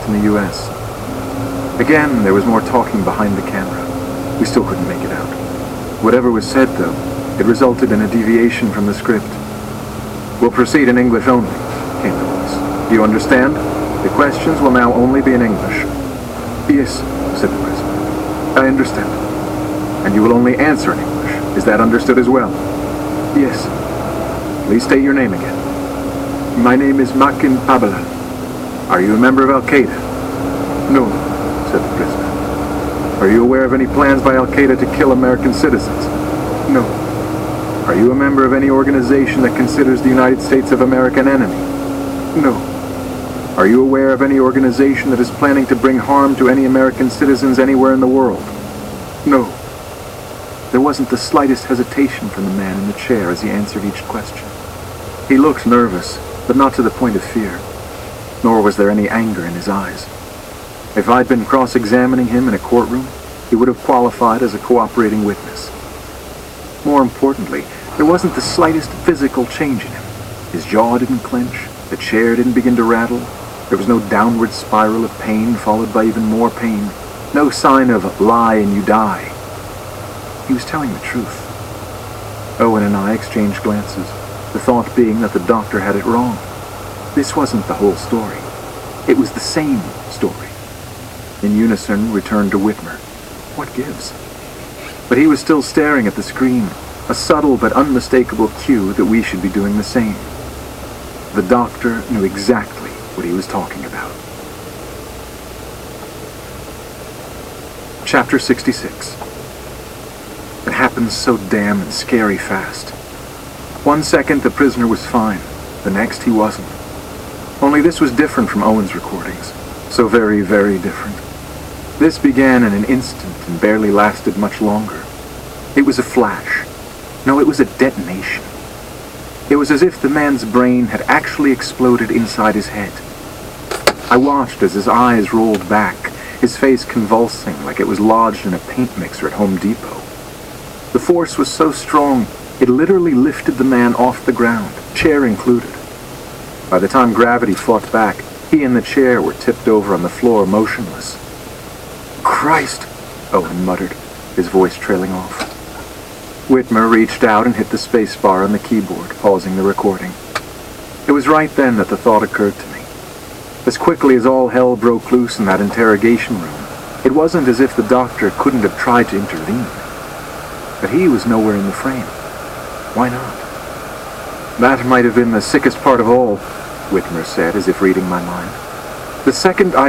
sent in the U.S. Again, there was more talking behind the camera. We still couldn't make it out. Whatever was said, though, it resulted in a deviation from the script. "We'll proceed in English only," came the voice. "Do you understand? The questions will now only be in English." "Yes," said the President. "I understand." "And you will only answer in English. Is that understood as well?" "Yes." "Please state your name again." "My name is Makin Pabalan." "Are you a member of Al-Qaeda?" "No," said the President. "Are you aware of any plans by Al-Qaeda to kill American citizens?" "No." "Are you a member of any organization that considers the United States of America an enemy?" "No." "Are you aware of any organization that is planning to bring harm to any American citizens anywhere in the world?" "No." There wasn't the slightest hesitation from the man in the chair as he answered each question. He looked nervous, but not to the point of fear. Nor was there any anger in his eyes. If I'd been cross-examining him in a courtroom, he would have qualified as a cooperating witness. More importantly, there wasn't the slightest physical change in him. His jaw didn't clench, the chair didn't begin to rattle, there was no downward spiral of pain followed by even more pain, no sign of lie and you die. He was telling the truth. Owen and I exchanged glances, the thought being that the doctor had it wrong. This wasn't the whole story. It was the same story. In unison, we turned to Whitmer. What gives? But he was still staring at the screen, a subtle but unmistakable cue that we should be doing the same. The doctor knew exactly what he was talking about. Chapter 66. It happened so damn and scary fast. 1 second the prisoner was fine, the next he wasn't. Only this was different from Owen's recordings. So very, very different. This began in an instant and barely lasted much longer. It was a flash. No, it was a detonation. It was as if the man's brain had actually exploded inside his head. I watched as his eyes rolled back, his face convulsing like it was lodged in a paint mixer at Home Depot. The force was so strong, it literally lifted the man off the ground, chair included. By the time gravity fought back, he and the chair were tipped over on the floor, motionless. "Christ!" Owen muttered, his voice trailing off. Whitmer reached out and hit the space bar on the keyboard, pausing the recording. It was right then that the thought occurred to me. As quickly as all hell broke loose in that interrogation room, it wasn't as if the doctor couldn't have tried to intervene. But he was nowhere in the frame. Why not? "That might have been the sickest part of all," Whitmer said, as if reading my mind. "The second I